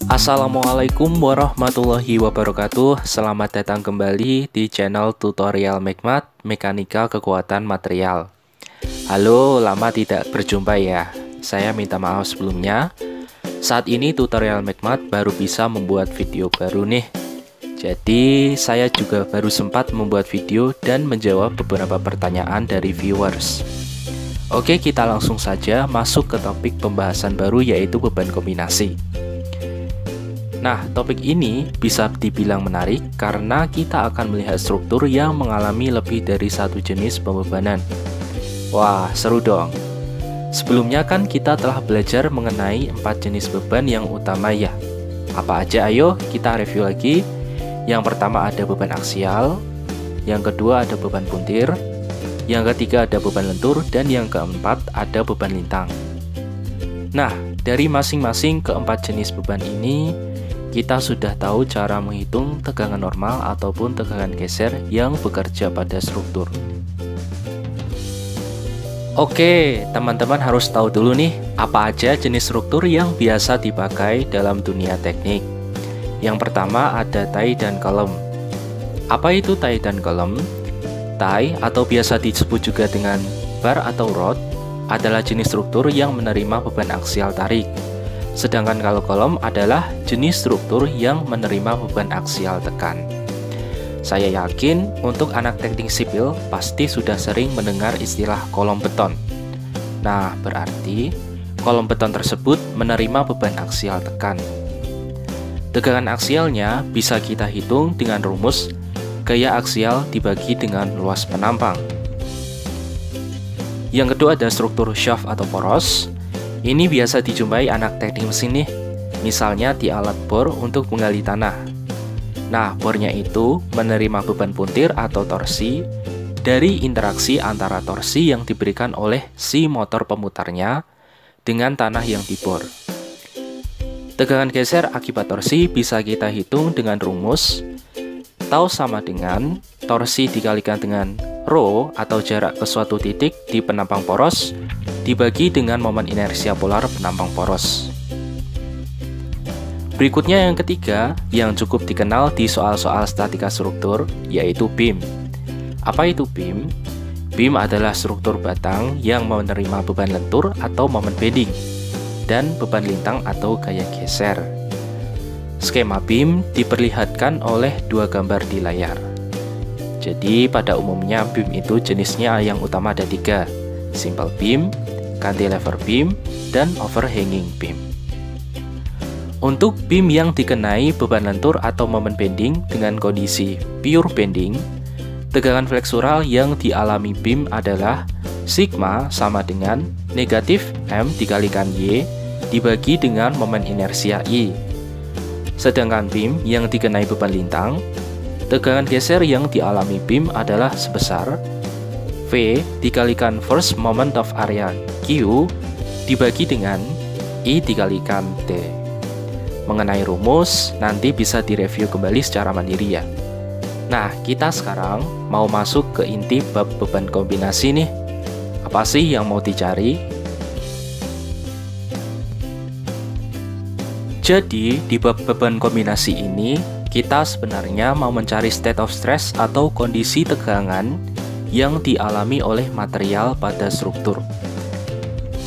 Assalamualaikum warahmatullahi wabarakatuh. Selamat datang kembali di channel tutorial Mekmat, Mekanika Kekuatan Material. Halo, lama tidak berjumpa ya. Saya minta maaf sebelumnya. Saat ini tutorial Mekmat baru bisa membuat video baru nih. Jadi saya juga baru sempat membuat video dan menjawab beberapa pertanyaan dari viewers. Oke, kita langsung saja masuk ke topik pembahasan baru, yaitu beban kombinasi. Nah, topik ini bisa dibilang menarik karena kita akan melihat struktur yang mengalami lebih dari satu jenis pembebanan. Wah, seru dong. Sebelumnya kan kita telah belajar mengenai 4 jenis beban yang utama ya. Apa aja? Ayo kita review lagi. Yang pertama ada beban aksial, yang kedua ada beban puntir, yang ketiga ada beban lentur, dan yang keempat ada beban lintang. Nah, dari masing-masing keempat jenis beban ini, kita sudah tahu cara menghitung tegangan normal ataupun tegangan geser yang bekerja pada struktur. Oke, teman-teman harus tahu dulu nih, apa aja jenis struktur yang biasa dipakai dalam dunia teknik. Yang pertama ada tie dan column. Apa itu tie dan column? Tie atau biasa disebut juga dengan bar atau rod adalah jenis struktur yang menerima beban aksial tarik. Sedangkan kalau kolom adalah jenis struktur yang menerima beban aksial tekan. Saya yakin untuk anak teknik sipil pasti sudah sering mendengar istilah kolom beton. Nah, berarti kolom beton tersebut menerima beban aksial tekan. Tegangan aksialnya bisa kita hitung dengan rumus gaya aksial dibagi dengan luas penampang. Yang kedua ada struktur shaft atau poros. Ini biasa dijumpai anak teknik mesin nih, misalnya di alat bor untuk menggali tanah. Nah, bornya itu menerima beban puntir atau torsi dari interaksi antara torsi yang diberikan oleh si motor pemutarnya dengan tanah yang dibor. Tegangan geser akibat torsi bisa kita hitung dengan rumus tau sama dengan torsi dikalikan dengan rho atau jarak ke suatu titik di penampang poros dibagi dengan momen inersia polar penampang poros. Berikutnya yang ketiga, yang cukup dikenal di soal-soal statika struktur, yaitu beam. Apa itu beam? Beam adalah struktur batang yang menerima beban lentur atau momen bending, dan beban lintang atau gaya geser. Skema beam diperlihatkan oleh dua gambar di layar. Jadi pada umumnya beam itu jenisnya yang utama ada 3, simple beam, cantilever beam, dan overhanging beam. Untuk beam yang dikenai beban lentur atau momen bending dengan kondisi pure bending, tegangan fleksural yang dialami beam adalah sigma sama dengan negatif M dikalikan Y dibagi dengan momen inersia I. Sedangkan beam yang dikenai beban lintang, tegangan geser yang dialami beam adalah sebesar V dikalikan first moment of area Q dibagi dengan I dikalikan T. Mengenai rumus, nanti bisa direview kembali secara mandiri ya. Nah, kita sekarang mau masuk ke inti bab beban kombinasi nih. Apa sih yang mau dicari? Jadi, di bab beban kombinasi ini, kita sebenarnya mau mencari state of stress atau kondisi tegangan yang dialami oleh material pada struktur.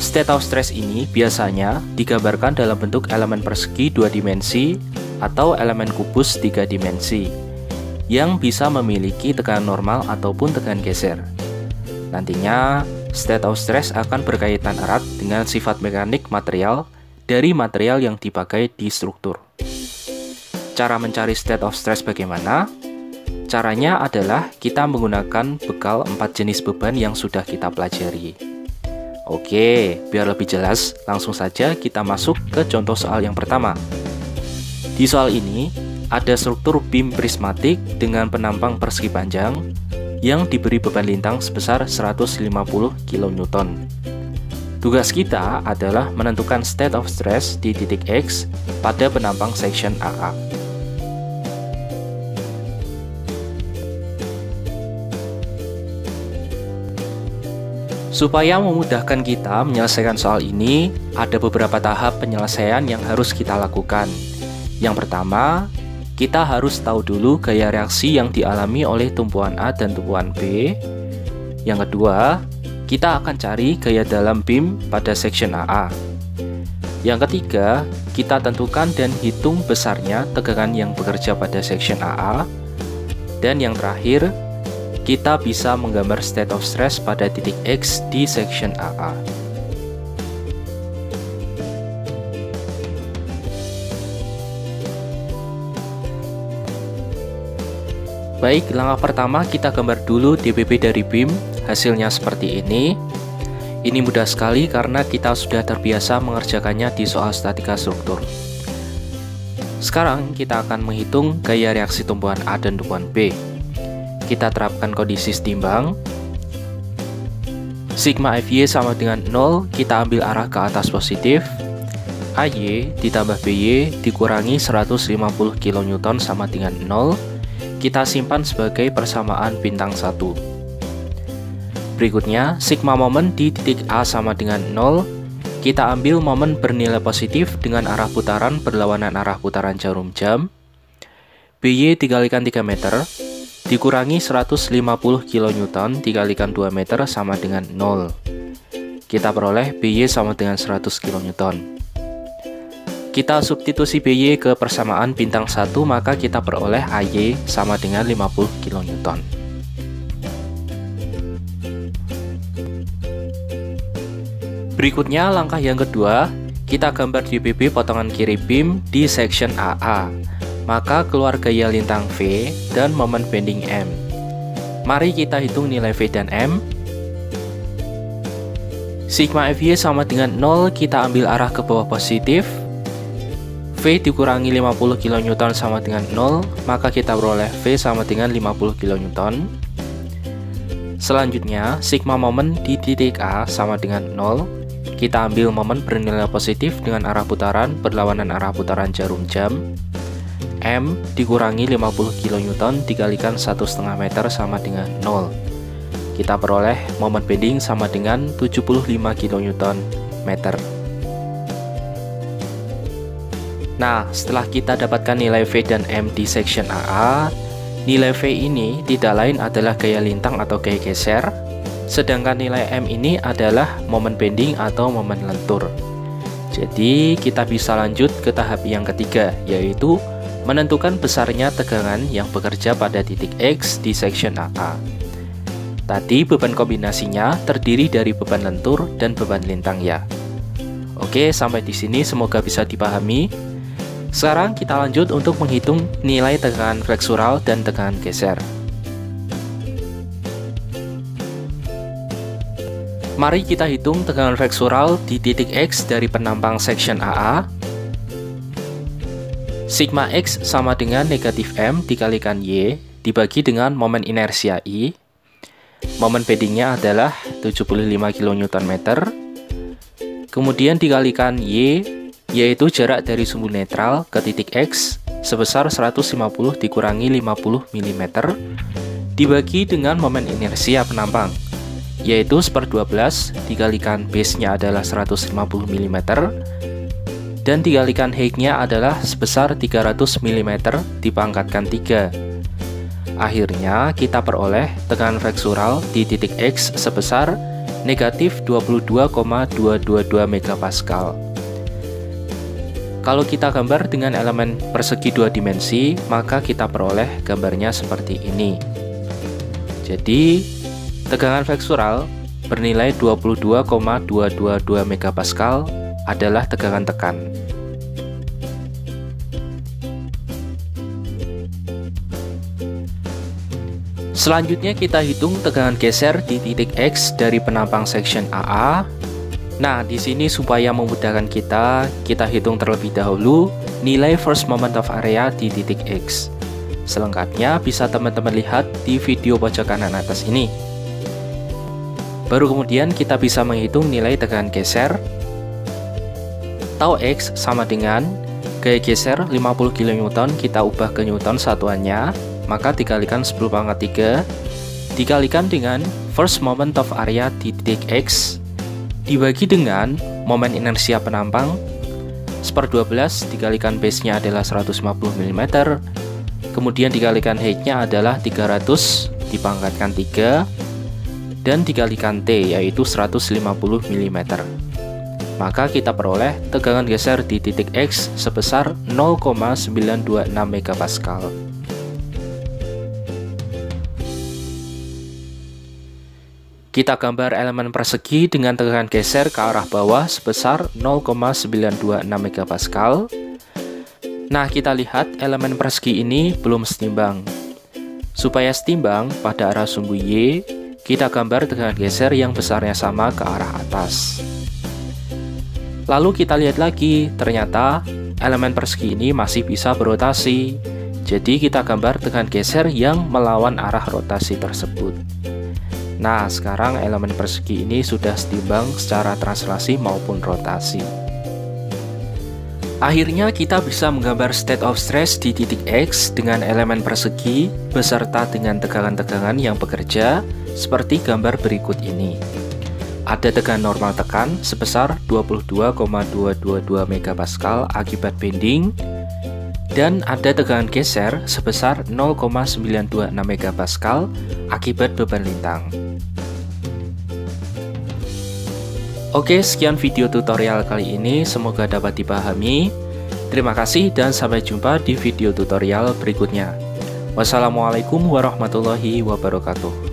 State of stress ini biasanya digambarkan dalam bentuk elemen persegi 2 dimensi atau elemen kubus 3 dimensi yang bisa memiliki tekanan normal ataupun tekanan geser. Nantinya, state of stress akan berkaitan erat dengan sifat mekanik material dari material yang dipakai di struktur. Cara mencari state of stress bagaimana? Caranya adalah kita menggunakan bekal 4 jenis beban yang sudah kita pelajari. Oke, biar lebih jelas, langsung saja kita masuk ke contoh soal yang pertama. Di soal ini, ada struktur beam prismatik dengan penampang persegi panjang yang diberi beban lintang sebesar 150 kN. Tugas kita adalah menentukan state of stress di titik X pada penampang section AA. Supaya memudahkan kita menyelesaikan soal ini, ada beberapa tahap penyelesaian yang harus kita lakukan. Yang pertama, kita harus tahu dulu gaya reaksi yang dialami oleh tumpuan A dan tumpuan B. Yang kedua, kita akan cari gaya dalam beam pada section AA. Yang ketiga, kita tentukan dan hitung besarnya tegangan yang bekerja pada section AA. Dan yang terakhir, kita bisa menggambar state of stress pada titik X di section AA. Baik, langkah pertama kita gambar dulu DBB dari beam. Hasilnya seperti ini. Ini mudah sekali karena kita sudah terbiasa mengerjakannya di soal statika struktur. Sekarang kita akan menghitung gaya reaksi tumpuan A dan tumpuan B. Kita terapkan kondisi setimbang. Sigma Fy sama dengan 0, kita ambil arah ke atas positif. AY ditambah BY dikurangi 150 kN sama dengan 0. Kita simpan sebagai persamaan bintang 1. Berikutnya, sigma momen di titik A sama dengan 0. Kita ambil momen bernilai positif dengan arah putaran berlawanan arah putaran jarum jam. BY dikalikan 3 meter dikurangi 150 kN dikalikan 2 meter sama dengan 0. Kita peroleh BY sama dengan 100 kN. Kita substitusi BY ke persamaan bintang 1, maka kita peroleh AY sama dengan 50 kN. Berikutnya langkah yang kedua, kita gambar DBB potongan kiri beam di section AA. Maka keluar gaya lintang V dan momen bending M. Mari kita hitung nilai V dan M. Sigma Fy sama dengan 0, kita ambil arah ke bawah positif. V dikurangi 50 kN sama dengan 0, maka kita peroleh V sama dengan 50 kN. Selanjutnya, sigma momen di titik A sama dengan 0. Kita ambil momen bernilai positif dengan arah putaran berlawanan arah putaran jarum jam. M dikurangi 50 kN dikalikan 1,5 meter sama dengan 0. Kita peroleh momen bending sama dengan 75 kN meter. Nah, setelah kita dapatkan nilai V dan M di section AA, nilai V ini tidak lain adalah gaya lintang atau gaya geser, sedangkan nilai M ini adalah momen bending atau momen lentur. Jadi, kita bisa lanjut ke tahap yang ketiga, yaitu menentukan besarnya tegangan yang bekerja pada titik X di section AA. Tadi beban kombinasinya terdiri dari beban lentur dan beban lintang ya. Oke, sampai di sini semoga bisa dipahami. Sekarang kita lanjut untuk menghitung nilai tegangan fleksural dan tegangan geser. Mari kita hitung tegangan fleksural di titik X dari penampang section AA. Sigma X sama dengan negatif M dikalikan Y dibagi dengan momen inersia I. Momen bendingnya adalah 75 kN. Kemudian dikalikan Y, yaitu jarak dari sumbu netral ke titik X sebesar 150 dikurangi 50 mm dibagi dengan momen inersia penampang, yaitu 1/12 dikalikan base-nya adalah 150 mm dan dikalikan height-nya adalah sebesar 300 mm dipangkatkan 3. Akhirnya kita peroleh tegangan fleksural di titik X sebesar negatif 22,222 MPa. Kalau kita gambar dengan elemen persegi 2 dimensi, maka kita peroleh gambarnya seperti ini. Jadi, tegangan fleksural bernilai 22,222 MPa adalah tegangan tekan. Selanjutnya kita hitung tegangan geser di titik X dari penampang section AA. Nah, di sini supaya memudahkan kita hitung terlebih dahulu nilai first moment of area di titik X. Selengkapnya bisa teman-teman lihat di video pojok kanan atas ini. Baru kemudian kita bisa menghitung nilai tegangan geser. Tau X sama dengan gaya geser 50 kN kita ubah ke Newton satuannya, maka dikalikan 10⁻³ dikalikan dengan first moment of area di titik X dibagi dengan momen inersia penampang 1/12 dikalikan base-nya adalah 150 mm, kemudian dikalikan height-nya adalah 300 dipangkatkan 3, dan dikalikan T yaitu 150 mm. Maka kita peroleh tegangan geser di titik X sebesar 0,926 MPa. Kita gambar elemen persegi dengan tegangan geser ke arah bawah sebesar 0,926 MPa. Nah, kita lihat elemen persegi ini belum setimbang. Supaya setimbang pada arah sumbu Y, kita gambar tegangan geser yang besarnya sama ke arah atas. Lalu kita lihat lagi, ternyata elemen persegi ini masih bisa berotasi. Jadi kita gambar tegangan geser yang melawan arah rotasi tersebut. Nah, sekarang elemen persegi ini sudah setimbang secara translasi maupun rotasi. Akhirnya kita bisa menggambar state of stress di titik X dengan elemen persegi beserta dengan tegangan-tegangan yang bekerja seperti gambar berikut ini. Ada tegangan normal tekan sebesar 22,222 MPa akibat bending, dan ada tegangan geser sebesar 0,926 MPa akibat beban lintang. Oke, sekian video tutorial kali ini, semoga dapat dipahami. Terima kasih dan sampai jumpa di video tutorial berikutnya. Wassalamualaikum warahmatullahi wabarakatuh.